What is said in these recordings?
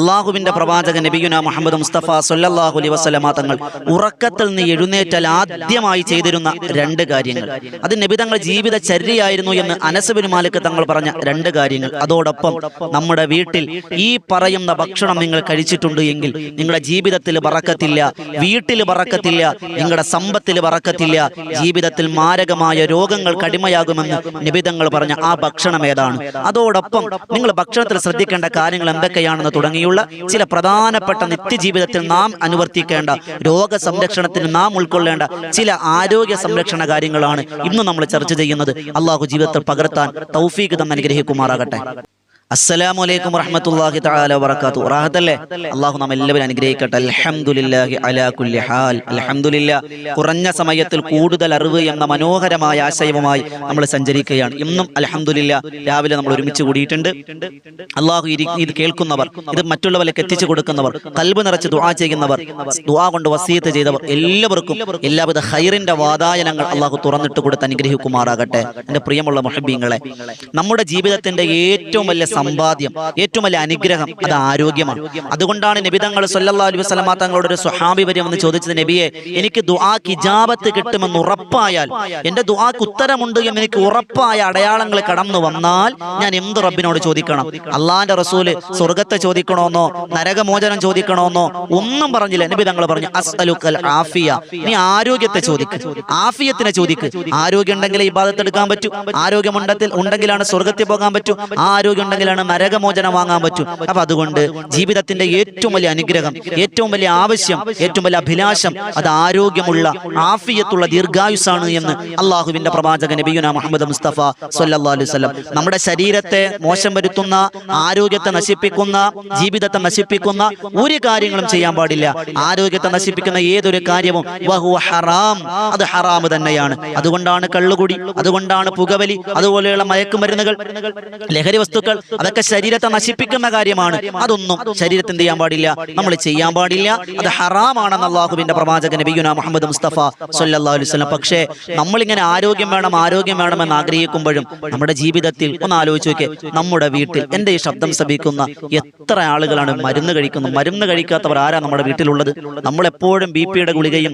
അള്ളാഹുവിന്റെ പ്രവാചകൻ നബിയുനാ മുഹമ്മദ് മുസ്തഫ സല്ലല്ലാഹു അലൈഹി വസല്ലമ തങ്ങൾ ഉറക്കത്തിൽ നിന്ന് എഴുന്നേറ്റാൽ ആദ്യമായി ചെയ്തിരുന്ന രണ്ട് കാര്യങ്ങൾ, അത് നബി തങ്ങൾ ജീവിതചര്യയായിരുന്നു എന്ന് അനസ് ബിൻ മാലിക് തങ്ങൾ പറഞ്ഞ രണ്ട് കാര്യങ്ങൾ. അതോടൊപ്പം നമ്മുടെ വീട്ടിൽ ഈ പറയുന്ന ഭക്ഷണം നിങ്ങൾ കഴിച്ചിട്ടുണ്ട് എങ്കിൽ നിങ്ങളുടെ ജീവിതത്തിൽ ബറക്കത്തില്ല, വീട്ടിൽ ബറക്കത്തില്ല, നിങ്ങളുടെ സമ്പത്തിൽ ബറക്കത്തില്ല, ജീവിതത്തിൽ മാരകമായ രോഗങ്ങൾ കടിമയാകുമെന്ന് നബി തങ്ങൾ പറഞ്ഞ ആ ഭക്ഷണം ഏതാണ്? അതോടൊപ്പം നിങ്ങൾ ഭക്ഷണത്തിൽ ശ്രദ്ധിക്കേണ്ട കാര്യങ്ങൾ എന്തൊക്കെയാണെന്ന് തുടങ്ങിയുള്ള ചില പ്രധാനപ്പെട്ട നിത്യജീവിതത്തിൽ നാം അനുവർത്തിക്കേണ്ട രോഗസംരക്ഷണത്തിന് നാം ഉൾക്കൊള്ളേണ്ട ചില ആരോഗ്യ സംരക്ഷണ കാര്യങ്ങളാണ് ഇന്ന് നമ്മൾ ചർച്ച ചെയ്യുന്നത്. അള്ളാഹു ജീവിതത്തിൽ പകർത്താൻ തൗഫീഖ് തന്ന് അനുഗ്രഹിക്കുമാറാകട്ടെ. അസ്സലാമു അലൈക്കും വറഹ്മത്തുള്ളാഹി തആല വബറകാതുഹു. റാഹത്തല്ലേ? അല്ലാഹു നമ്മെ എല്ലാവരും അനുഗ്രഹിക്കട്ടെ. അൽഹംദുലില്ലാഹി അലാ കുല്ലി ഹാൽ. അൽഹംദുലില്ലാഹ്. കുറഞ്ഞ സമയത്തിൽ കൂടുതൽ അറിവ് എന്ന മനോഹരമായ ആശയവുമായി നമ്മൾ സഞ്ചരിക്കുകയാണ്. ഇന്നും അൽഹംദുലില്ലാഹ് രാവിലെ നമ്മൾ ഒരുമിച്ച് കൂടിയിട്ടുണ്ട്. അല്ലാഹു ഇത് കേൾക്കുന്നവർ, ഇത് മറ്റുള്ളവരിലേക്ക് എത്തിച്ചു കൊടുക്കുന്നവർ, ഖൽബ് നിറച്ച് ദുആ ചെയ്യുന്നവർ, ദുആ കൊണ്ട് വസിയത്ത് ചെയ്തവർ എല്ലാവർക്കും എല്ലാവിധ ഖൈറിന്റെ വാതായനങ്ങൾ അല്ലാഹു തുറന്നിട്ട് കൊടുത്ത് അനുഗ്രഹിക്കുമാറാകട്ടെ. എൻ്റെ പ്രിയമുള്ള മുഹബ്ബീങ്ങളെ, നമ്മുടെ ജീവിതത്തിന്റെ ഏറ്റവും വലിയ സമ്പാദ്യം, ഏറ്റവും വലിയ അനുഗ്രഹം അത് ആരോഗ്യമാണ്. അതുകൊണ്ടാണ് നബി തങ്ങൾ സല്ലല്ലാഹു അലൈഹി വസല്ലമ തങ്ങളോട് ഒരു സ്വഹാബി വന്ന് ചോദിച്ചത്, നബിയെ, എനിക്ക് ദുആക്ക് ഇജാബത്ത് കിട്ടുമെന്ന് ഉറപ്പായാൽ, എന്റെ ദുആക്ക് ഉത്തരമുണ്ട് എന്ന് എനിക്ക് ഉറപ്പായ അടയാളങ്ങൾ കടന്നു വന്നാൽ ഞാൻ എന്ത് റബ്ബിനോട് ചോദിക്കണം? അള്ളാന്റെ റസൂല് സ്വർഗത്തെ ചോദിക്കണമെന്നോ നരകമോചനം ചോദിക്കണമെന്നോ ഒന്നും പറഞ്ഞില്ല. നബി തങ്ങൾ പറഞ്ഞു, അസ്അലുക്കൽ ആഫിയ, നീ ആരോഗ്യത്തെ ചോദിക്ക്, ആഫിയത്തിനെ ചോദിക്ക്. ആരോഗ്യം ഉണ്ടെങ്കിലേ ഇബാദത്ത് എടുക്കാൻ പറ്റൂ, ആരോഗ്യം ഉണ്ടെങ്കിലാണ് സ്വർഗത്തിൽ പോകാൻ പറ്റൂ, ആ ആരോഗ്യം ഉണ്ടെങ്കിലാണ് നരകമോചനം വാങ്ങാൻ പറ്റും. അപ്പൊ അതുകൊണ്ട് ജീവിതത്തിന്റെ ഏറ്റവും വലിയ അനുഗ്രഹം, ഏറ്റവും വലിയ ആവശ്യം, ഏറ്റവും വലിയ അഭിലാഷം അത് ആരോഗ്യമുള്ള ആഫിയത്തുള്ള ദീർഘായുസാണ് എന്ന് അള്ളാഹുവിന്റെ പ്രവാചകൻ നബിയുനാ മുഹമ്മദ് മുസ്തഫ സല്ലല്ലാഹു അലൈഹി വസല്ലം. നമ്മുടെ ശരീരത്തെ മോശം വരുത്തുന്ന, ആരോഗ്യത്തെ നശിപ്പിക്കുന്ന, ജീവിതത്തെ നശിപ്പിക്കുന്ന ഒരു കാര്യങ്ങളും ചെയ്യാൻ പാടില്ല. ആരോഗ്യത്തെ നശിപ്പിക്കുന്ന ഏതൊരു കാര്യവും വഹുവ ഹറാം, അത് ഹറാം തന്നെയാണ്. അതുകൊണ്ടാണ് കള്ളുകുടി, അതുകൊണ്ടാണ് പുകവലി, അതുപോലെയുള്ള മയക്കുമരുന്നുകൾ, ലഹരി വസ്തുക്കൾ, അതൊക്കെ ശരീരത്തെ നശിപ്പിക്കുന്ന കാര്യമാണ്. അതൊന്നും ശരീരത്തെ എന്ത് ചെയ്യാൻ പാടില്ല, നമ്മൾ ചെയ്യാൻ പാടില്ല. അത് ഹറാമാണെന്ന് അള്ളാഹുവിന്റെ പ്രവാചകൻ നബിയുനാ മുഹമ്മദ് മുസ്തഫ സല്ലല്ലാഹു അലൈഹി വസല്ലം. പക്ഷേ നമ്മളിങ്ങനെ ആരോഗ്യം വേണം, ആരോഗ്യം വേണമെന്ന് ആഗ്രഹിക്കുമ്പോഴും നമ്മുടെ ജീവിതത്തിൽ ഒന്ന് ആലോചിച്ച് നോക്കിയേ, നമ്മുടെ വീട്ടിൽ എന്റെ ഈ ശബ്ദം ശ്രവിക്കുന്ന എത്ര ആളുകളാണ് മരുന്ന് കഴിക്കുന്നത്? മരുന്ന് കഴിക്കാത്തവർ ആരാ നമ്മുടെ വീട്ടിലുള്ളത്? നമ്മളെപ്പോഴും ബിപിയുടെ ഗുളികയും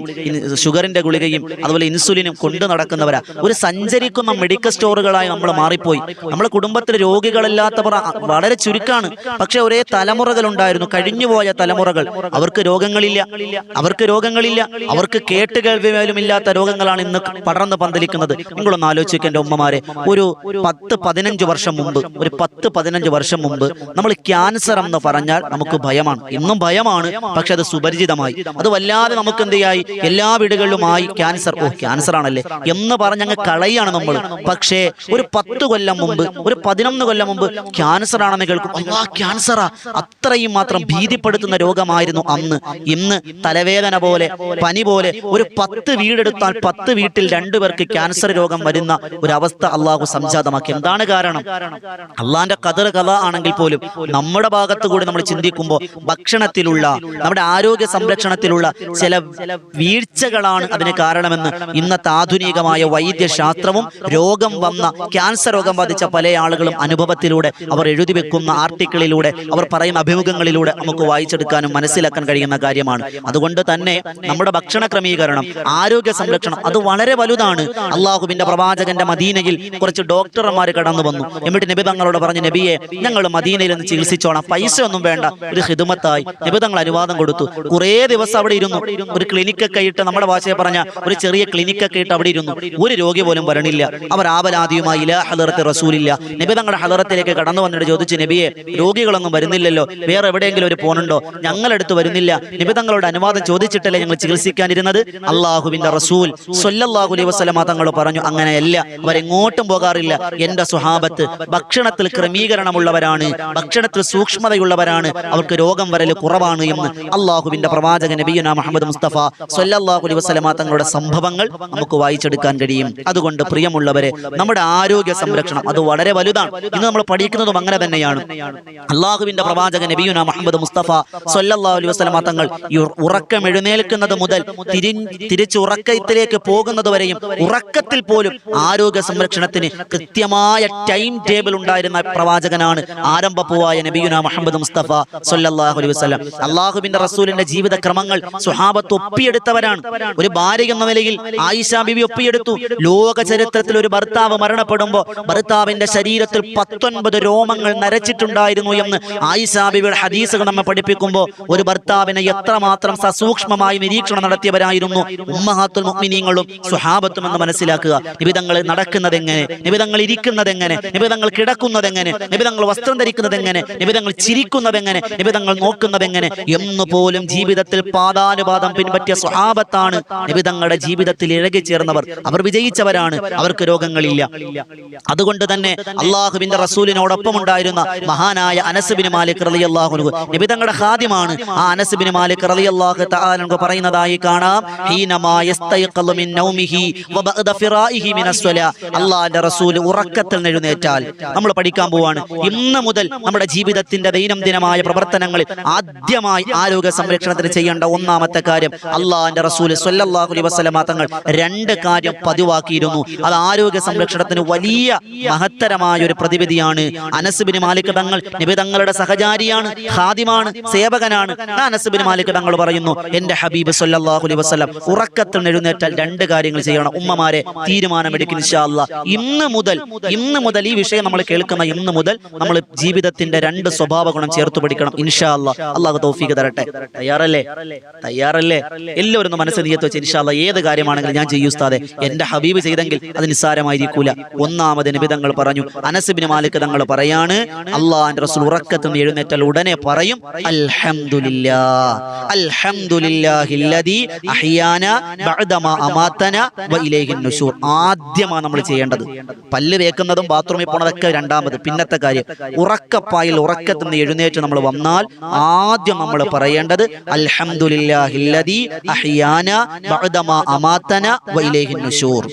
ഷുഗറിന്റെ ഗുളികയും അതുപോലെ ഇൻസുലിനും കൊണ്ടു നടക്കുന്നവരാ. ഒരു സഞ്ചരിക്കുന്ന മെഡിക്കൽ സ്റ്റോറുകളായി നമ്മൾ മാറിപ്പോയി. നമ്മുടെ കുടുംബത്തിൽ രോഗികളില്ലാത്തവർ വളരെ ചുരുക്കാണ്. പക്ഷെ ഒരേ തലമുറകൾ ഉണ്ടായിരുന്നു, കഴിഞ്ഞുപോയ തലമുറകൾ. അവർക്ക് രോഗങ്ങളില്ല, അവർക്ക് കേട്ടുകേൾവി പോലും ഇല്ലാത്ത രോഗങ്ങളാണ് ഇന്ന് പടർന്ന് പന്തലിക്കുന്നത്. നിങ്ങളൊന്ന് ആലോചിക്കുക എന്റെ ഉമ്മമാരെ, ഒരു 10-15 വർഷം മുമ്പ് നമ്മൾ ക്യാൻസർ എന്ന് പറഞ്ഞാൽ നമുക്ക് ഭയമാണ്, ഇന്നും ഭയമാണ്. പക്ഷെ അത് സുപരിചിതമായി, അത് വല്ലാതെ നമുക്ക് എന്ത് ചെയ്യായി, എല്ലാ വീടുകളിലുമായി ക്യാൻസർ, ക്യാൻസർ ആണല്ലേ എന്ന് പറഞ്ഞങ്ങ് കളയാണ് നമ്മൾ. പക്ഷേ ഒരു 10 കൊല്ലം മുമ്പ്, ഒരു 11 കൊല്ലം മുമ്പ് ക്യാൻസർ ആണെന്ന് കേൾക്കും, ക്യാൻസറാ, അത്രയും മാത്രം ഭീതിപ്പെടുത്തുന്ന രോഗമായിരുന്നു അന്ന്. ഇന്ന് തലവേദന പോലെ, പനി പോലെ ഒരു 10 വീടെടുത്താൽ 10 വീട്ടിൽ 2 പേർക്ക് ക്യാൻസർ രോഗം വരുന്ന ഒരു അവസ്ഥ അള്ളാഹു സംജാതമാക്കി. എന്താണ് കാരണം? അള്ളാന്റെ ഖദർ ഖദാ ആണെങ്കിൽ പോലും നമ്മുടെ ഭാഗത്ത് കൂടി നമ്മൾ ചിന്തിക്കുമ്പോൾ ഭക്ഷണത്തിലുള്ള, നമ്മുടെ ആരോഗ്യ സംരക്ഷണത്തിലുള്ള ചില വീഴ്ചകളാണ് അതിന് കാരണമെന്ന് ഇന്നത്തെ ആധുനികമായ വൈദ്യശാസ്ത്രവും രോഗം വന്ന ക്യാൻസർ രോഗം ബാധിച്ച പല ആളുകളും അനുഭവത്തിലൂടെ, അവർ എഴുതി വെക്കുന്ന ആർട്ടിക്കിളിലൂടെ, അവർ പറയുന്ന അഭിമുഖങ്ങളിലൂടെ നമുക്ക് വായിച്ചെടുക്കാനും മനസ്സിലാക്കാൻ കഴിയുന്ന കാര്യമാണ്. അതുകൊണ്ട് തന്നെ നമ്മുടെ ഭക്ഷണ ക്രമീകരണം, ആരോഗ്യ സംരക്ഷണം അത് വളരെ വലുതാണ്. അള്ളാഹുവിന്റെ പ്രവാചകന്റെ മദീനയിൽ കുറച്ച് ഡോക്ടർമാർ കടന്നു വന്നു. എന്നിട്ട് നബി തങ്ങളോട് പറഞ്ഞു, നബിയെ, ഞങ്ങൾ മദീനയിൽ നിന്ന് ചികിത്സിച്ചോളാം, പൈസ ഒന്നും വേണ്ട, ഒരു ഖിദ്മത്തായി. നബി തങ്ങൾ അനുവാദം കൊടുത്തു. കുറേ ദിവസം അവിടെ ഇരുന്നു. ഒരു ക്ലിനിക്കൊക്കെ ഇട്ട്, നമ്മുടെ ഭാഷയെ പറഞ്ഞ ഒരു ചെറിയ ക്ലിനിക്കൊക്കെ ഇട്ട് അവിടെ ഇരുന്നു. ഒരു രോഗി പോലും വരണില്ല. അവർ ആവലാദിയുമായി ഇലാ ഹളറത്തി റസൂലില്ല, നബി തങ്ങളുടെ ഹളറത്തിലേക്ക് കടന്നു വന്നിട്ട് ചോദിച്ചു, നബിയെ, രോഗികളൊന്നും വരുന്നില്ലല്ലോ, വേറെ എവിടെയെങ്കിലും ഒരു പോണുണ്ടോ? ഞങ്ങളടുത്ത് വരുന്നില്ല, നബി തങ്ങളുടെ അനുവാദം ചോദിച്ചിട്ടല്ലേ ഞങ്ങൾ ചികിത്സിക്കാനിരുന്നത്? അള്ളാഹുവിന്റെ റസൂൽ സ്വല്ലല്ലാഹു അലൈഹി വസല്ലമ തങ്ങൾ പറഞ്ഞു, അങ്ങനെയല്ല, അവരെങ്ങോട്ടും പോകാറില്ല. എന്റെ സ്വഹാബത്ത് ഭക്ഷണത്തിൽ ക്രമീകരണമുള്ളവരാണ്, ഭക്ഷണത്തിൽ സൂക്ഷ്മതയുള്ളവരാണ്, അവർക്ക് രോഗം വരൽ കുറവാണ് എന്ന് അള്ളാഹുവിന്റെ പ്രവാചകൻ നബിയുനാ മുഹമ്മദ് മുസ്തഫ സ്വല്ലല്ലാഹു അലൈഹി വസല്ലമ തങ്ങളുടെ സംഭവങ്ങൾ നമുക്ക് വായിച്ചെടുക്കാൻ കഴിയും. അതുകൊണ്ട് പ്രിയമുള്ളവരെ, നമ്മുടെ ആരോഗ്യ സംരക്ഷണം അത് വളരെ വലുതാണ്. ഇന്ന് നമ്മൾ പഠിക്കുന്നത് മരിക്കുന്നതും അങ്ങനെ തന്നെയാണ്. അള്ളാഹുവിന്റെ പ്രവാചകൻ നബിയുനാ മുഹമ്മദ് മുസ്തഫ സ്വല്ലല്ലാഹു അലൈഹി വസല്ലമ തങ്ങൾ ഉറക്കം എഴുന്നേൽക്കുന്നത് മുതൽ തിരിച്ച് ഉറക്കത്തിലേക്ക് പോകുന്നത് വരെയും ഉറക്കത്തിൽ പോലും ആരോഗ്യ സംരക്ഷണത്തിന് കൃത്യമായ ടൈം ടേബിൾ ഉണ്ടായിരുന്ന പ്രവാചകനാണ് ആരംഭപ്പൂവായ നബിയുനാ മുഹമ്മദ് മുസ്തഫ സ്വല്ലല്ലാഹു അലൈഹി വസല്ലം. അള്ളാഹുവിന്റെ റസൂലിന്റെ ജീവിത ക്രമങ്ങൾ സ്വഹാബത്ത് ഒപ്പിയെടുത്തവരാണ്. ഒരു ഭാര്യ എന്ന നിലയിൽ ആയിഷ ബിബി ഒപ്പിയെടുത്തു. ലോക ചരിത്രത്തിൽ ഒരു ഭർത്താവ് മരണപ്പെടുമ്പോൾ ഭർത്താവിന്റെ ശരീരത്തിൽ 19 രോമങ്ങൾ നരച്ചിട്ടുണ്ടായിരുന്നു എന്ന് ആയിഷ ബിബിയുടെ ഹദീസുകൾ നമ്മെ പഠിപ്പിക്കുമ്പോൾ ഒരു ഭർത്താവിനെ എത്രമാത്രം സസൂക്ഷ്മമായി നിരീക്ഷണം നടത്തിയവരായിരുന്നു ഉമ്മഹാത്തുൽ മുഅ്മിനീങ്ങളും സ്വഹാബത്തും എന്ന് മനസ്സിലാക്കുക. നിബിതങ്ങൾ നടക്കുന്നത് എങ്ങനെ, നിബിതങ്ങൾ ഇരിക്കുന്നത് എങ്ങനെ, നിബിതങ്ങൾ കിടക്കുന്നത് എങ്ങനെ, നിബിതങ്ങൾ വസ്ത്രം ധരിക്കുന്നത് എങ്ങനെ, നിബിതങ്ങൾ ചിരിക്കുന്നത് എങ്ങനെ, നിബിതങ്ങൾ നോക്കുന്നത് എങ്ങനെ എന്ന് പോലും ജീവിതത്തിൽ പാദാനുപാദം പിൻപറ്റിയ സ്വഹാബത്താണ് നിബിതങ്ങളുടെ ജീവിതത്തിൽ ഇഴകിച്ചേർന്നവർ. അവർ വിജയിച്ചവരാണ്, അവർക്ക് രോഗങ്ങളില്ല. അതുകൊണ്ട് തന്നെ അള്ളാഹുവിന്റെ റസൂലിനോടൊപ്പം ഉണ്ടായിരുന്ന മഹാനായ അനസ് ബിൻ മാലിക് റളിയല്ലാഹു അൻഹു നിബിതങ്ങളുടെ ഖാദിമാണ്. ആ അനസ് ബിൻ മാലിക് റളിയല്ലാഹു തആല അൻഹു പറയുന്നതായി കാണാം, ഹീനമാ യസ്തൈഖലു മിൻ നൗമിഹി വബഅദ ഫിറാഇഹി മിനസ് സ്വലാ. അല്ലാഹുവിന്റെ റസൂൽ ഉറക്കത്തിൽ എഴുന്നേറ്റാൽ നമ്മൾ പഠിക്കാൻ പോവാണ്. ഇന്ന് മുതൽ നമ്മുടെ ജീവിതത്തിന്റെ ദൈനംദിനമായ പ്രവർത്തനങ്ങളിൽ ആദ്യമായി ആരോഗ്യ സംരക്ഷണത്തിന് ചെയ്യേണ്ട ഒന്നാമത്തെ കാര്യം അള്ളാഹുവിന്റെ റസൂൽ സ്വല്ലല്ലാഹു അലൈഹി വസല്ലമ തങ്ങൾ 2 കാര്യം പതിവാക്കിയിരുന്നു. അത് ആരോഗ്യ സംരക്ഷണത്തിന് വലിയ മഹത്തരമായ ഒരു പ്രതിവിധിയാണ്. അനസ് ബിൻ മാലിക് തങ്ങൾ നബി തങ്ങളുടെ സഹചാരിയാണ്, ഖാദിമാണ്, സേവകനാണ്. അനസ് ബിൻ മാലിക് തങ്ങൾ പറയുന്നു, എന്റെ ഹബീബ് സ്വല്ലല്ലാഹു അലൈഹി വസല്ലം ഉറക്കത്തിൽ എഴുന്നേറ്റാൽ 2 കാര്യങ്ങൾ ചെയ്യണം. ഉമ്മമാരെ തീരുമാനമെടുക്കും ഇൻഷാ അല്ലാഹ്. ഇന്ന് മുതൽ ഈ വിഷയം നമ്മൾ കേൾക്കുന്ന ഇന്ന് മുതൽ നമ്മൾ ജീവിതത്തിന്റെ 2 സ്വഭാവ ഗുണം ചേർത്ത് പഠിക്കണം ഇൻഷാ അല്ലാഹ്. അല്ലാഹു തൗഫീഖ് തരട്ടെ. തയ്യാറല്ലേ? എല്ലാവരും മനസ്സിൽ നിയത്ത് വെച്ച് ഇൻഷാ അല്ലാഹ് ഏത് കാര്യമാണെങ്കിലും ഞാൻ ചെയ്യൂ ഉസ്താദേ, എന്റെ ഹബീബ് ചെയ്തെങ്കിൽ അത് നിസ്സാരമായിരിക്കൂല. ഒന്നാമത് നബി തങ്ങൾ പറഞ്ഞു, അനസ് ബിൻ മാലിക് തങ്ങൾ പറയാണ്, അല്ലാഹുവിന്റെ റസൂൽ ഉറക്കത്തിൽ നിന്ന് എഴുന്നേറ്റാൽ ഉടനെ പറയും, അൽഹംദുലില്ലാഹില്ലദീ അഹ്യാനാ ബഅദമാ അമാതനാ വ ഇലൈഹിൻ നുശൂർ. ആദ്യമാണ് നമ്മൾ ചെയ്യേണ്ടത്. പല്ല് തേക്കുന്നതും ബാത്റൂമിൽ പോണതൊക്കെ രണ്ടാമത്. പിന്നത്തെ കാര്യം, ഉറക്കപ്പായിൽ ഉറക്കത്തിൽ നിന്ന് എഴുന്നേറ്റ് നമ്മൾ വന്നാൽ ആദ്യം നമ്മൾ പറയേണ്ടത് അൽഹംദുലില്ലാഹില്ലദീ അഹ്യാനാ ബഅദമാ അമാതനാ വ ഇലൈഹിൻ നുശൂർ.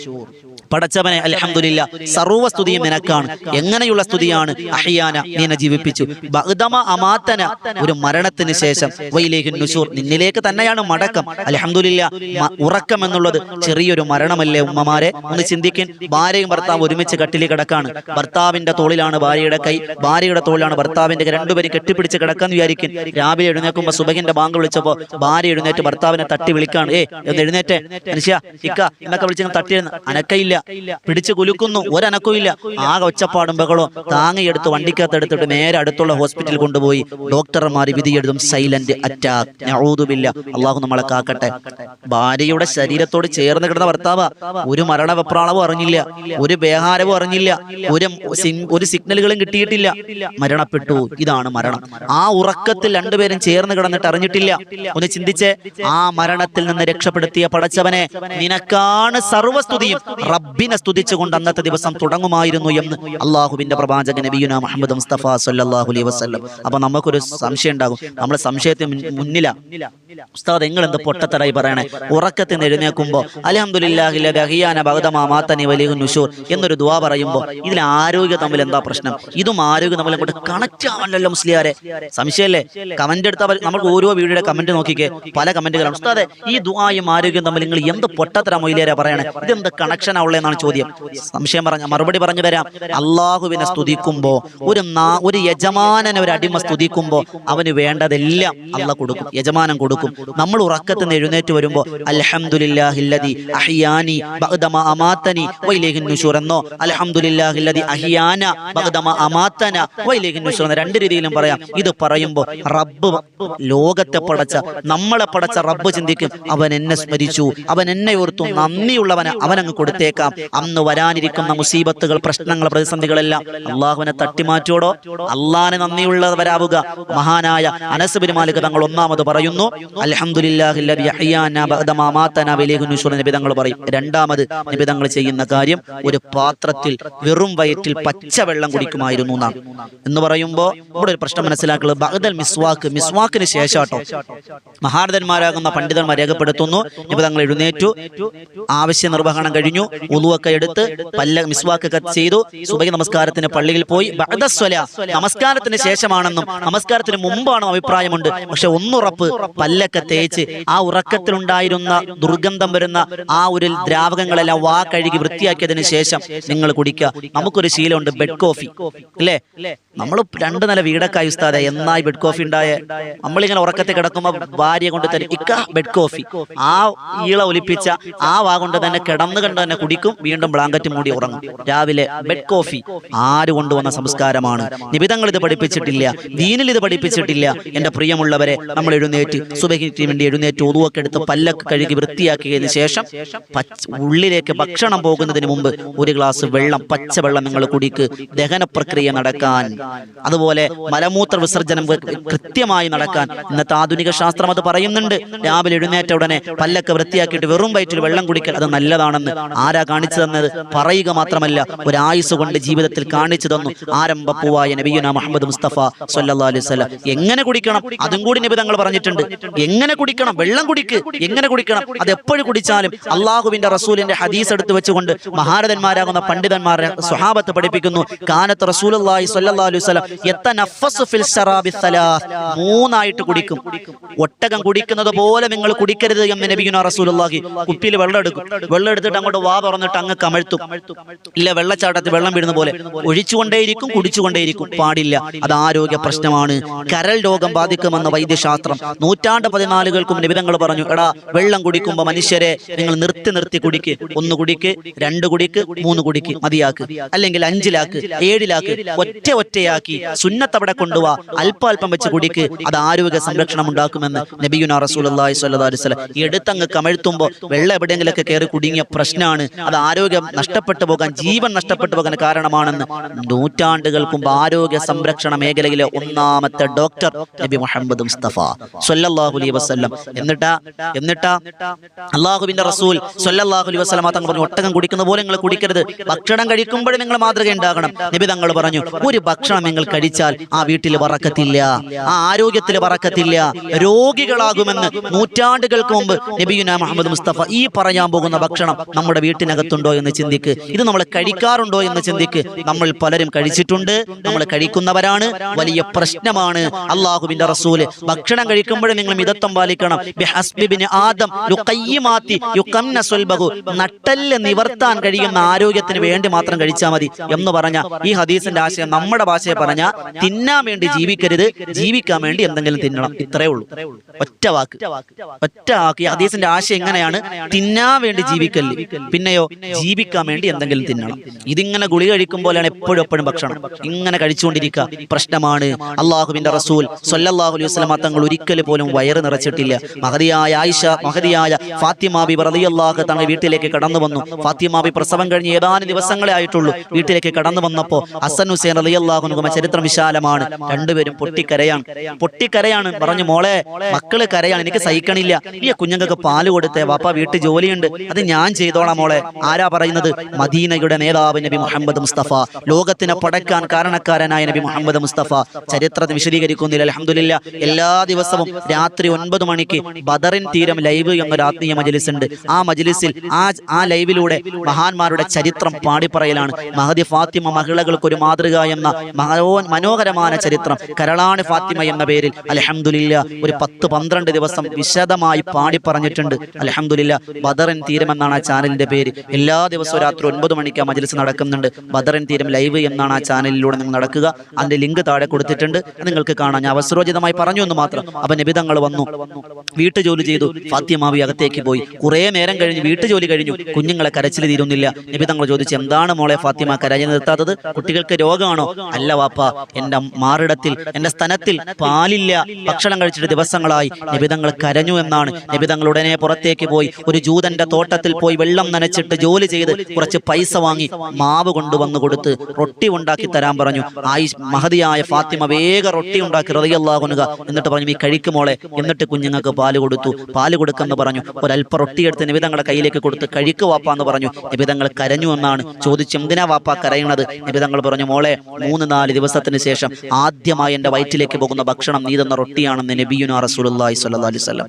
പടച്ചവനെ അൽഹംദുലില്ലാ, സർവ്വസ്തുതിയും നിനക്കാണ്. എങ്ങനെയുള്ള സ്തുതിയാണ്? അഹ്യാന, നീ എന്നെ ജീവിപ്പിച്ചു, ബഅദമ അമാതന, ഒരു മരണത്തിന് ശേഷം, വഇലൈഹിൻ നുശൂർ, നിന്നിലേക്ക് തന്നെയാണ് മടക്കം. അൽഹംദുലില്ലാ, ഉറക്കം എന്നുള്ളത് ചെറിയൊരു മരണമല്ലേ ഉമ്മമാരെ? ഒന്ന് ചിന്തിക്കാൻ. ഭാര്യയും ഭർത്താവ് ഒരുമിച്ച് കട്ടിലിൽ കിടക്കാണ്. ഭർത്താവിന്റെ തോളിലാണ് ഭാര്യയുടെ കൈ, ഭാര്യയുടെ തോളിലാണ് ഭർത്താവിന്റെ കൈ. രണ്ടുപേരും കെട്ടിപ്പിടിച്ച് കിടക്കാന്ന് വിചാരിക്കും. രാവിലെ എഴുന്നേൽക്കുമ്പോൾ സുബഹിന്റെ ബാങ്ക് വിളിച്ചപ്പോ ഭാര്യ എഴുന്നേറ്റ് ഭർത്താവിനെ തട്ടി വിളിക്കാണ്, ഒന്ന് എഴുന്നേറ്റേ മനുഷ്യ, ഇക്ക എന്നൊക്കെ വിളിച്ച് തട്ടിയിരുന്ന്. അനക്കയില്ല, പിടിച്ചു കുലുക്കുന്നു, ഒരനക്കവും. ആകെ ഒച്ചപ്പാടും ബഹളോ. താങ്ങിയെടുത്ത് വണ്ടിക്കകത്ത് എടുത്തിട്ട് നേരെ അടുത്തുള്ള ഹോസ്പിറ്റലിൽ കൊണ്ടുപോയി ഡോക്ടർമാർ വിധിയെഴുതും സൈലന്റ് അറ്റാക്ക്. നഊദു ബില്ലാഹ്, അള്ളാഹു നമ്മളെ കാക്കട്ടെ. ഭാര്യയുടെ ശരീരത്തോട് ചേർന്ന് കിടന്ന ഭർത്താവ് ഒരു മരണവെപ്രാളവും അറിഞ്ഞില്ല, ഒരു ബേഹാരവും അറിഞ്ഞില്ല, ഒരു സിഗ്നലുകളും കിട്ടിയിട്ടില്ല, മരണപ്പെട്ടു. ഇതാണ് മരണം. ആ ഉറക്കത്തിൽ രണ്ടുപേരും ചേർന്ന് കിടന്നിട്ട് അറിഞ്ഞിട്ടില്ല. ഒന്ന് ചിന്തിച്ചേ, ആ മരണത്തിൽ നിന്ന് രക്ഷപ്പെടുത്തിയ പടച്ചവനെ, നിനക്കാണ് സർവ്വസ്തുതിയും. റബ്ബിനെ സ്തുതിച്ചുകൊണ്ട് അന്നത്തെ ദിവസം തുടങ്ങുമായിരുന്നു എന്ന് അള്ളാഹുവിന്റെ പ്രവാചകൻ നബിയുനാ മുഹമ്മദ് മുസ്തഫ സ്വല്ലല്ലാഹു അലൈഹി വസല്ലം. അപ്പൊ നമുക്കൊരു സംശയം ഉണ്ടാകും, നമ്മളെ സംശയത്തിന് മുന്നില ഉസ്താദ് നിങ്ങൾ എന്ത് പൊട്ടത്തരായി പറയണേ? ഉറക്കത്തിൽ നിന്ന് എഴുന്നേൽക്കുമ്പോൾ അൽഹംദുലില്ലാഹില്ലദീ അഹ്യാനാ ബഅദമാ അമാതനാ വ ഇലൈഹിൻ നുശൂർ എന്നൊരു ദുആ പറയുമ്പോൾ ഇതിൽ ആരോഗ്യം തമ്മിൽ എന്താ പ്രശ്നം? ഇതും ആരോഗ്യം തമ്മിൽ അങ്ങോട്ട് കണക്ട് ആവണല്ലോ മുസ്ലിയാരെ. സംശയമല്ലേ? കമന്റ് എടുത്താൽ നമുക്ക് ഓരോ വീഡിയോയുടെ കമന്റ് നോക്കിക്കേ, പല കമന്റുകളാണ്. ഉസ്താദെ, ഈ ദുആയും ആരോഗ്യം തമ്മിൽ നിങ്ങൾ എന്ത് പൊട്ടത്തരാ മൊയിലേരാ പറയണേ? ഇതെന്ത് കണക്ഷൻ ആവുള്ളതെന്നാണ് ചോദ്യം. സംശയം മറുപടി പറഞ്ഞു വരാം. അള്ളാഹുവിനെ സ്തുതിക്കുമ്പോ, ഒരു യജമാനനെ ഒരു അടിമ സ്തുതിക്കുമ്പോ അവന് വേണ്ടതെല്ലാം അള്ളാഹ് കൊടുക്കും, യജമാനൻ കൊടുക്കും. നമ്മൾ ഉറക്കത്തിൽ നിന്ന് എഴുന്നേറ്റ് വരുമ്പോ അൽഹംദുലില്ലാഹില്ലദീ അഹ്യാനി ബഅദമാ അമാതനി വ ഇലൈഹിൻ നുശൂർ എന്നോ അൽഹംദുലില്ലാഹില്ലദീ അഹ്യാനാ ബഅദമാ അമാതനാ വ ഇലൈഹിൻ നുശൂർ എന്ന 2 രീതിയിലും പറയാം. ഇത് പറയുമ്പോ റബ്ബ്, ലോകത്തെ പടച്ച, നമ്മളെ പടച്ച റബ്ബ് ചിന്തിക്കും, അവൻ എന്നെ സ്മരിച്ചു, അവൻ എന്നെ ഓർത്തു, നന്ദിയുള്ളവന് അവനങ്ങ് കൊടുത്തേക്കാം. അന്ന് വരാനിരിക്കുന്ന മുസീബത്തുകൾ, പ്രശ്നങ്ങൾ, പ്രതിസന്ധികളെല്ലാം അള്ളാഹുവിനെ തട്ടിമാറ്റോടോ. അള്ളാഹിനെ നന്ദിയുള്ളവരാവുക. മഹാനായ അനസ് ബിൻ മാലിക് തങ്ങൾ ഒന്നാമത് പറയുന്നു അൽഹംദുലില്ലാഹില്ലദീ അഹ്യാനാ ബഅദമാ അമാതനാ വ ഇലൈഹിൻ നുശൂർ നബി തങ്ങൾ പറയും. രണ്ടാമത് നബി തങ്ങൾ ചെയ്യുന്ന കാര്യം, ഒരു പാത്രത്തിൽ വെറും വയറ്റിൽ പച്ചവെള്ളം കുടിക്കുമായിരുന്നു എന്നാണ്. എന്ന് പറയുമ്പോൾ ഇവിടെ ഒരു പ്രശ്നം മനസ്സിലാക്കുന്നത്, ബഅദൽ മിസ്വാക്ക്, മിസ്വാക്കിന് ശേഷം കേട്ടോ. മഹാരഥന്മാരാകുന്ന പണ്ഡിതന്മാർ രേഖപ്പെടുത്തുന്നു, നബി തങ്ങൾ എഴുന്നേറ്റു, ആവശ്യ നിർവഹണം കഴിഞ്ഞു, വുളുവൊക്കെ എടുത്ത് മിസ്വാക്കൊക്കെ ചെയ്തു. സുബഹി നമസ്കാരത്തിന് പള്ളിയിൽ പോയി. ബഅദസ്വലാ, നമസ്കാരത്തിന് ശേഷമാണെന്നും നമസ്കാരത്തിന് മുമ്പാണെന്നും അഭിപ്രായമുണ്ട്. പക്ഷെ ഒന്നുറപ്പ്, പല്ലൊക്കെ തേച്ച് ആ ഉറക്കത്തിലുണ്ടായിരുന്ന ദുർഗന്ധം വരുന്ന ആ ഒരു ദ്രാവകങ്ങളെല്ലാം വാ കഴുകി വൃത്തിയാക്കിയതിന് ശേഷം നിങ്ങൾ കുടിക്കുക. നമുക്കൊരു ശീലമുണ്ട്, ബെഡ് കോഫി അല്ലേ? നമ്മൾ 2 നില വീടൊക്കെ ഉസ്താദെ, എന്നായി ബെഡ് കോഫി ഉണ്ടായ? നമ്മളിങ്ങനെ ഉറക്കത്തിൽ കിടക്കുമ്പോൾ ഭാര്യ കൊണ്ട് തരും ഇക്ക ബെഡ് കോഫി. ആ ഈള ഒലിപ്പിച്ച ആ വാ കൊണ്ട് തന്നെ കിടന്നു കണ്ട് തന്നെ കുടിക്കും, വീണ്ടും ബ്ലാങ്കറ്റ് മൂടി ഉറങ്ങും. രാവിലെ ബെഡ് കോഫി ആര് കൊണ്ടുവന്ന സംസ്കാരമാണ്? നിബിധങ്ങൾ ഇത് പഠിപ്പിച്ചിട്ടില്ല, ദീനിൽ ഇത് പഠിപ്പിച്ചിട്ടില്ല. എന്റെ പ്രിയമുള്ളവരെ, നമ്മൾ എഴുന്നേറ്റ് സുബഹിക്ക് വേണ്ടി എഴുന്നേറ്റ് ഒതുവൊക്കെ എടുത്ത് പല്ലൊക്കെ കഴുകി വൃത്തിയാക്കിയതിന് ശേഷം ഉള്ളിലേക്ക് ഭക്ഷണം പോകുന്നതിന് മുമ്പ് ഒരു ഗ്ലാസ് വെള്ളം, പച്ചവെള്ളം നിങ്ങൾ കുടിക്ക്, ദഹന പ്രക്രിയ നടക്കാൻ. അതുപോലെ മലമൂത്ര വിസർജനം കൃത്യമായി നടക്കാൻ ഇന്നത്തെ ആധുനിക ശാസ്ത്രം അത് പറയുന്നുണ്ട്. രാവിലെ എഴുന്നേറ്റ ഉടനെ പല്ലൊക്കെ വൃത്തിയാക്കിയിട്ട് വെറും വയറ്റിൽ വെള്ളം കുടിക്കൽ അത് നല്ലതാണെന്ന് ആരാ കാണിച്ചു തന്നത്? പറയുക മാത്രമല്ല, ഒരായുസ് കൊണ്ട് ജീവിതത്തിൽ കാണിച്ചു തന്നു ആരംഭപ്പൂവായ നബിയുനാ മുഹമ്മദ് മുസ്തഫ സ്വല്ലല്ലാഹു അലൈഹി വസല്ലം. എങ്ങനെ കുടിക്കണം അതും കൂടി നബി തങ്ങൾ പറഞ്ഞിട്ടുണ്ട്. എങ്ങനെ കുടിക്കണം? വെള്ളം കുടിക്ക്. എങ്ങനെ കുടിക്കണം? അത് എപ്പോഴും കുടിച്ചാലും അള്ളാഹുവിന്റെ റസൂലിന്റെ ഹദീസ് എടുത്തു വെച്ചുകൊണ്ട് മഹാരഥന്മാരാകുന്ന പണ്ഡിതന്മാരെ സ്വഹാബത്ത് പഠിപ്പിക്കുന്നു. കാനത്ത് റസൂലുള്ളാഹി സ്വല്ലല്ലാഹു അലൈഹി വസല്ലം യതനഫസ്സു ഫിൽ ശറാബി സലാസ്, 3 ആയിട്ട് കുടിക്കും. ഒട്ടകം കുടിക്കുന്നത് പോലെ നിങ്ങൾ കുടിക്കരുത് എന്ന് നബിയുനാ റസൂലുള്ളാഹി. കുപ്പിയിൽ വെള്ളം എടുക്കും, വെള്ളം എടുത്തിട്ട് അങ്ങോട്ട് വാ തുറന്നിട്ട് അങ്ങ് കമഴ്ത്തും. ഇല്ല, വെള്ളച്ചാട്ടത്തിൽ വെള്ളം വീഴുന്ന പോലെ ഒഴിച്ചുകൊണ്ടേയിരിക്കും, കുടിച്ചുകൊണ്ടേയിരിക്കും. പാടില്ല, അത് ആരോഗ്യ പ്രശ്നമാണ്. കരൾ രോഗം ബാധിക്കുമെന്ന് വൈദ്യശാസ്ത്രം. 1400 നിബിധങ്ങൾ പറഞ്ഞു, എടാ വെള്ളം കുടിക്കുമ്പോ മനുഷ്യരെ നിങ്ങൾ നിർത്തി കുടിക്ക്. 1 കുടിക്ക്, 2 കുടിക്ക്, 3 കുടിക്ക്, മതിയാക്ക്. അല്ലെങ്കിൽ 5 7 ഒറ്റയാക്കി സുന്നത്തവിടെ കൊണ്ടുപോവാ, അല്പം വെച്ച് കുടിക്ക്. അത് ആരോഗ്യ സംരക്ഷണം ഉണ്ടാക്കുമെന്ന് നബിയുനാ റസൂലുള്ളാഹി സ്വല്ലല്ലാഹു അലൈഹി വസല്ലം. എടുത്തങ്ങ് കമഴ്ത്തുമ്പോ വെള്ളം എവിടെയെങ്കിലൊക്കെ കയറി കുടുങ്ങിയ പ്രശ്നമാണ്. അത് ആരോഗ്യം നഷ്ടപ്പെട്ടു പോകാൻ, ജീവൻ നഷ്ടപ്പെട്ടു പോകാൻ കാരണമാണെന്ന് നൂറ്റാണ്ടുകൾക്ക് മുമ്പ് ആരോഗ്യ സംരക്ഷണ മേഖലയിലെ ഒന്നാമത്തെ ഡോക്ടർ നബി മുഹമ്മദ് മുസ്തഫ സ്വല്ലല്ലാഹു അലൈഹി വസല്ലം. എന്നിട്ടാ അള്ളാഹുവിന്റെ റസൂൽ സ്വല്ലല്ലാഹു അലൈഹി വസല്ലം തങ്ങൾ പറഞ്ഞു, ഒട്ടകം കുടിക്കുന്ന പോലെ നിങ്ങൾ കുടിക്കരുത്. ഭക്ഷണം കഴിക്കുമ്പോഴേ നിങ്ങൾ മാതൃക ഉണ്ടാകണം. നബി തങ്ങൾ പറഞ്ഞു, ഒരു ഭക്ഷണം നിങ്ങൾ കഴിച്ചാൽ ആ വീട്ടിൽ ബറക്കത്തില്ല, ആ ആരോഗ്യത്തിൽ ബറക്കത്തില്ല, രോഗികളാകുമെന്ന് നൂറ്റാണ്ടുകൾക്ക് മുമ്പ് നബിയുനാ മുഹമ്മദ് മുസ്തഫ. ഈ പറയാൻ പോകുന്ന ഭക്ഷണം നമ്മുടെ വീട്ടിനകത്തുണ്ടോ എന്ന് ചിന്തിക്ക്. ഇത് നമ്മൾ കഴിക്കാറുണ്ടോ എന്ന് ചിന്തിക്ക്. നമ്മൾ പലരും കഴിച്ചിട്ടുണ്ട്, നമ്മൾ കഴിക്കുന്നവരാണ്. വലിയ പ്രശ്നമാണ്. അള്ളാഹുവിന്റെ റസൂല് ഭക്ഷണം കഴിക്കുമ്പോഴേ നിങ്ങൾ മിതത്വം പാലിക്കണം. നട്ടല് നിവർത്താൻ കഴിയുന്ന ആരോഗ്യത്തിന് വേണ്ടി മാത്രം കഴിച്ചാൽ മതി എന്ന് പറഞ്ഞ ഈ ഹദീസിന്റെ ആശയം നമ്മുടെ ഭാഷയെ പറഞ്ഞ തിന്നാൻ വേണ്ടി ജീവിക്കരുത്, ജീവിക്കാൻ വേണ്ടി എന്തെങ്കിലും തിന്നണം. ഇത്രയേ ഉള്ളൂ. ഒറ്റ വാക്ക്. ഈ ഹദീസിന്റെ ആശയം എങ്ങനെയാണ്? തിന്നാൻ വേണ്ടി ജീവിക്കല്, പിന്നെയോ ജീവിക്കാൻ വേണ്ടി എന്തെങ്കിലും തിന്നണം. ഇതിങ്ങനെ ഗുളിക കഴിക്കും പോലെയാണ് എപ്പോഴും ഭക്ഷണം ഇങ്ങനെ കഴിച്ചുകൊണ്ടിരിക്കുക. പ്രശ്നമാണ്. അള്ളാഹുവിന്റെ റസൂൽ സ്വല്ലല്ലാഹു അലൈഹി വസല്ലം തങ്ങൾ ഒരിക്കൽ പോലും വയറ് നിറച്ചിട്ടില്ല. മഹദിയായ ആയിഷ, മഹദിയായ ഫാത്തിമ ബിബി റളിയല്ലാഹു തങ്ങൾ വീട്ടിലേക്ക് കടന്നു വന്നു. ഫാത്തിമ ബിബി പ്രസവം കഴിഞ്ഞ് ഏതാനും ദിവസങ്ങളെ ആയിട്ടുള്ളൂ. വീട്ടിലേക്ക് കടന്നു വന്നപ്പോ ഹസൻ ഹുസൈൻ റളിയല്ലാഹു അൻഹുമ, ചരിത്രം വിശാലമാണ്, രണ്ടുപേരും പൊട്ടിക്കരയാണ്. പറഞ്ഞു, മോളെ മക്കള് കരയാണ്, എനിക്ക് സഹിക്കണില്ല. ഈ കുഞ്ഞുങ്ങൾക്ക് പാല് കൊടുത്തേ, വാപ്പ വീട്ടിൽ ജോലിയുണ്ട്, അത് ഞാൻ ചെയ്തോളാം മോളെ. ആരാ പറയുന്നത്? മദീനയുടെ നേതാവ് നബി മുഹമ്മദ് മുസ്തഫ, ലോകത്തിനെ പടക്കാൻ കാരണക്കാരനായ നബി മുഹമ്മദ് മുസ്തഫ. ചരിത്രത്തെ വിശദീകരിക്കുന്നില്ല, അൽഹംദുലില്ലാ. എല്ലാ ദിവസവും രാത്രി 9 മണിക്ക് ബദറിൻ തീരം ലൈവ് എന്നൊരു ആത്മീയ മജ്ലിസ് ഉണ്ട്. ആ മജ്ലിസിൽ ആ ലൈവിലൂടെ മഹാന്മാരുടെ ചരിത്രം പാടിപ്പറയലാണ്. മഹദി ഫാത്തിമ മഹിളകൾക്ക് ഒരു മാതൃക എന്ന മനോഹരമായ ചരിത്രം കരളാണ് ഫാത്തിമ എന്ന പേരിൽ അൽഹംദുലില്ലാ ഒരു 10-12 ദിവസം വിശദമായി പാടി പറഞ്ഞിട്ടുണ്ട്. അൽഹംദുലില്ലാ. ബദറിൻ തീരം എന്നാണ് ആ ചാനലിന്റെ പേര്. എല്ലാ ദിവസവും രാത്രി 9 മണിക്ക് ആ മജ്ലിസ് നടക്കുന്നുണ്ട്. ബദറിൻ തീരം ലൈവ് എന്നാണ് ആ ചാനലിലൂടെ നിങ്ങൾ നടക്കുക. അതിന്റെ ലിങ്ക് താഴെ കൊടുത്തിട്ടുണ്ട്, നിങ്ങൾക്ക് കാണാം. ഞാൻ അവസരോചിതമായി പറഞ്ഞു എന്ന് മാത്രം. അപ്പൊ നബിതങ്ങൾ വന്നു, വീട്ടുജോലി ചെയ്തു. ഫാത്തിമാവി അകത്തേക്ക് പോയി. കുറെ നേരം കഴിഞ്ഞ് വീട്ടുജോലി കഴിഞ്ഞു, കുഞ്ഞുങ്ങളെ കരച്ചിൽ തീരുന്നില്ല. നബിതങ്ങൾ ചോദിച്ചു, എന്താണ് മോളെ ഫാത്തിമ കരഞ്ഞു നിർത്താത്തത്? കുട്ടികൾക്ക് രോഗമാണോ? അല്ല വാപ്പ, എന്റെ മാറിടത്തിൽ, എന്റെ സ്തനത്തിൽ പാലില്ല, ഭക്ഷണം കഴിച്ചിട്ട് ദിവസങ്ങളായി. നബിതങ്ങൾ കരഞ്ഞു എന്നാണ്. നബിതങ്ങൾ ഉടനെ പുറത്തേക്ക് പോയി ഒരു ജൂതന്റെ തോട്ടത്തിൽ പോയി വെള്ളം നനച്ചിട്ട് ജോലി ചെയ്ത് കുറച്ച് പൈസ വാങ്ങി മാവ് കൊണ്ടുവന്ന് കൊടുത്ത് റൊട്ടി ഉണ്ടാക്കി തരാൻ പറഞ്ഞു. മഹദിയായ ഫാത്തിമ വേഗം റൊട്ടി ഉണ്ടാക്കി റളിയല്ലാഹു അൻഹ. എന്നിട്ട് പറഞ്ഞു, ഈ കഴിക്കുമോളെ, എന്നിട്ട് കുഞ്ഞുങ്ങൾക്ക് പാല് കൊടുത്തു. പാല് കൊടുക്കെന്ന് പറഞ്ഞു. ഒരല്പ റൊട്ടിയെടുത്ത് നബി തങ്ങളുടെ കയ്യിലേക്ക് കൊടുത്ത് കഴിക്ക് വാപ്പ എന്ന് പറഞ്ഞു. നബി തങ്ങൾ കരഞ്ഞു എന്നാണ്. ചോദിച്ചു, എന്തിനാ വാപ്പ കരയണത്? നബി തങ്ങൾ പറഞ്ഞു, മോളെ 3-4 ദിവസത്തിന് ശേഷം ആദ്യമായി എൻ്റെ വയറ്റിലേക്ക് പോകുന്ന ഭക്ഷണം നീ തന്ന റൊട്ടിയാണെന്ന് നബിയുനാ റസൂലുള്ളാഹി സ്വല്ലല്ലാഹു അലൈഹി വസല്ലം.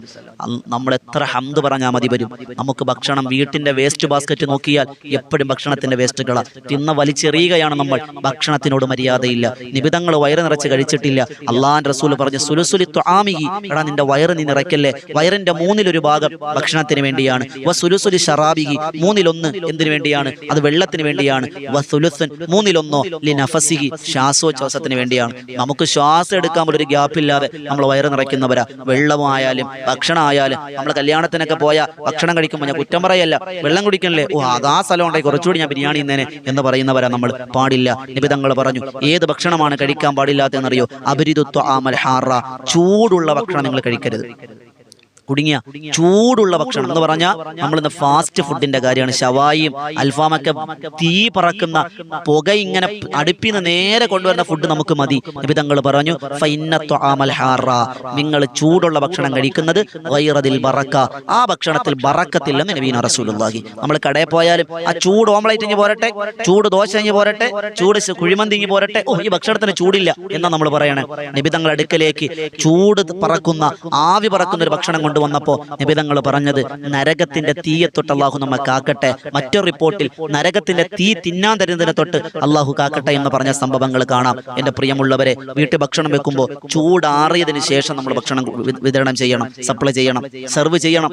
നമ്മൾ എത്ര ഹംദ് പറഞ്ഞാൽ മതി വരും. നമുക്ക് ഭക്ഷണം വീട്ടിന്റെ വേസ്റ്റ് ബാസ്ക്കറ്റ് നോക്കിയാൽ എപ്പോഴും ഭക്ഷണത്തിന്റെ വേസ്റ്റുകളാ. തിന്ന വലിച്ചെറിയുകയാണ് നമ്മൾ. ഭക്ഷണത്തിനോട് മര്യാദയില്ല. നിബിധങ്ങൾ വയറ് നിറച്ച് കഴിച്ചിട്ടില്ല. അള്ളാഹുവിന്റെ റസൂൽ പറഞ്ഞു, സുലുസുലി തുആമിഹി, എടാ നിന്റെ വയറ് നീ നിറയ്ക്കല്ലേ. വയറിന്റെ 1/3 ഭാഗം ഭക്ഷണത്തിന് വേണ്ടിയാണ്. വസുലുസുലി ശറാബിഹി, 1/1 എന്തിനു വേണ്ടിയാണ്? അത് വെള്ളത്തിന് വേണ്ടിയാണ്. വസുലുസുൻ 1/1 ലിനഫസിഹി, ശ്വാസോച്ഛ്വാസത്തിന് വേണ്ടിയാണ്. നമുക്ക് ശ്വാസം എടുക്കാൻ പോലും ഒരു ഗ്യാപ്പില്ലാതെ നമ്മൾ വയറ് നിറയ്ക്കുന്നവരാ. വെള്ളമായാലും ഭക്ഷണമായാലും. നമ്മൾ കല്യാണത്തിനൊക്കെ പോയാൽ ഭക്ഷണം കഴിക്കുമ്പോൾ ഞാൻ കുറ്റം പറയല്ല, വെള്ളം കുടിക്കണല്ലേ, ഓ അതാ സ്ഥലം ഉണ്ടായി കുറച്ചുകൂടി ഞാൻ ബിരിയാണി ഇന്നേനെ എന്ന് പറയുന്നവരാ നമ്മൾ. പാടില്ല. നബി തങ്ങൾ പറഞ്ഞു, ഏത് ഭക്ഷണമാണ് കഴിക്കാൻ പാടില്ലാത്തതെന്നറിയോ? അബരിദു ത്വആമൽ ഹാറ, ചൂടുള്ള ഭക്ഷണം നിങ്ങൾ കഴിക്കരുത്. കുടുങ്ങിയ ചൂടുള്ള ഭക്ഷണം എന്ന് പറഞ്ഞാൽ നമ്മളിന്ന് ഫാസ്റ്റ് ഫുഡിന്റെ കാര്യമാണ്. ഷവായിയും അൽഫാമൊക്കെ തീ പറക്കുന്ന പുക ഇങ്ങനെ അടുപ്പിൽ നിന്ന് നേരെ കൊണ്ടുവരുന്ന ഫുഡ് നമുക്ക് മതി. നബി തങ്ങൾ പറഞ്ഞു, ഫഇന്ന ത്വആമൽ ഹാറ, നിങ്ങൾ ചൂടുള്ള ഭക്ഷണം കഴിക്കുന്നത് ഗൈറദിൽ ബറക്ക, ആ ഭക്ഷണത്തിൽ ബറക്കത്തില്ലെന്ന് നബിയുനാ റസൂലുള്ളാഹി. നമ്മൾ കടയിൽ പോയാലും ആ ചൂട് ഓംലേറ്റ് ഇങ്ങ് പോരട്ടെ, ചൂട് ദോശ ഇങ്ങ് പോരട്ടെ, ചൂട് കുഴിമന്തി ഇങ്ങ് പോരട്ടെ, ഓ ഈ ഭക്ഷണത്തിന് ചൂടില്ല എന്നാ നമ്മൾ പറയണേ. നബി തങ്ങൾ അടുക്കലേക്ക് ചൂട് പറക്കുന്ന ആവി പറക്കുന്ന ഒരു ഭക്ഷണം വന്നപ്പോ നബി തങ്ങൾ പറഞ്ഞത്, നരകത്തിന്റെ തീയെ തൊട്ട് അള്ളാഹു നമ്മെ കാക്കട്ടെ. മറ്റൊരു റിപ്പോർട്ടിൽ നരകത്തിന്റെ തീ തിന്നാൻ തരുന്നതിനെ തൊട്ട് അള്ളാഹു കാക്കട്ടെ എന്ന് പറഞ്ഞ സംഭവങ്ങൾ കാണാം. എന്റെ പ്രിയമുള്ളവരെ, വീട്ടിൽ ഭക്ഷണം വെക്കുമ്പോൾ ചൂടാറിയതിനു ശേഷം നമ്മൾ ഭക്ഷണം വിതരണം ചെയ്യണം, സപ്ലൈ ചെയ്യണം, സെർവ് ചെയ്യണം.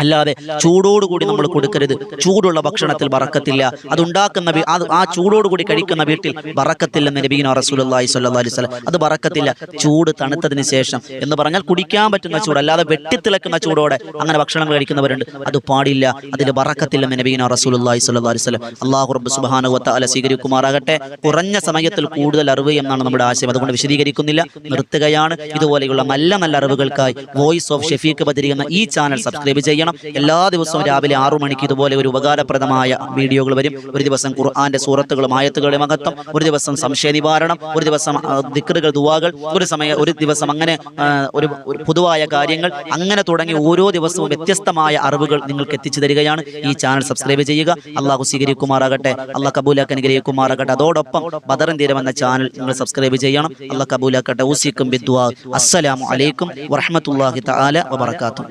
അല്ലാതെ ചൂടോടുകൂടി നമ്മൾ കൊടുക്കരുത്. ചൂടുള്ള ഭക്ഷണത്തിൽ ബറക്കത്തില്ല. അതുണ്ടാക്കുന്ന ആ ചൂടോടുകൂടി കഴിക്കുന്ന വീട്ടിൽ ബറക്കത്തില്ലെന്ന് നബിയുനാ റസൂലുള്ളാഹി സ്വല്ലല്ലാഹു അലൈഹി വസല്ലം. അത് ബറക്കത്തില്ല. ചൂട് തണുത്തതിന് ശേഷം എന്ന് പറഞ്ഞാൽ കുടിക്കാൻ പറ്റുന്ന ചൂട്, അല്ലാതെ വെട്ടിത്തിളക്കുന്ന ചൂടോടെ അങ്ങനെ ഭക്ഷണം കഴിക്കുന്നവരുണ്ട്. അത് പാടില്ല. അതിൽ ബറക്കത്തില്ലെന്ന് നബിയുനാ റസൂലുള്ളാഹി സ്വല്ലല്ലാഹു അലൈഹി വസല്ലം. അല്ലാഹു റബ്ബ് സുബ്ഹാനഹു വ തആല സ്വീകരിക്കുമാറാകട്ടെ. കുറഞ്ഞ സമയത്തിൽ കൂടുതൽ അറിവ് എന്നാണ് നമ്മുടെ ആശയം. അതുകൊണ്ട് വിശദീകരിക്കുന്നില്ല, നിർത്തുകയാണ്. ഇതുപോലെയുള്ള നല്ല നല്ല അറിവുകൾക്കായി വോയിസ് ഓഫ് ഷെഫീഖ് ബദരി എന്ന ഈ ചാനൽ സബ്സ്ക്രൈബ് ചെയ്യണം. എല്ലാ ദിവസവും രാവിലെ 6 മണിക്ക് ഇതുപോലെ ഒരു ഉപകാരപ്രദമായ വീഡിയോകൾ വരും. ഒരു ദിവസം ഖുർആന്റെ സൂറത്തുകളും ആയത്തുകളുടെ മഹത്വം, ഒരു ദിവസം സംശയ നിവാരണം, ഒരു ദിവസം ദിക്റുകൾ, ദുആകൾ, ഒരു ദിവസം അങ്ങനെ ഒരു പൊതുവായ കാര്യങ്ങൾ, അങ്ങനെ തുടങ്ങി ഓരോ ദിവസവും വ്യത്യസ്തമായ അറിവുകൾ നിങ്ങൾക്ക് എത്തിച്ചു തരികയാണ്. ഈ ചാനൽ സബ്സ്ക്രൈബ് ചെയ്യുക. അള്ളാഹു സ്വീകരിക്കുമാറാകട്ടെ. അള്ളാഹ് കബൂലാക്കാൻ അനുഗ്രഹിക്കുമാറാകട്ടെ. അതോടൊപ്പം ബദറുൻ തീരം എന്ന ചാനൽ നിങ്ങൾ സബ്സ്ക്രൈബ് ചെയ്യണം. അള്ളാഹ് കബൂലാക്കട്ടെ. ഊസിക്കും ബിദ്ദുആ. അസ്സലാമു അലൈക്കും വറഹ്മത്തുള്ളാഹി തആല വബറകാതുഹു.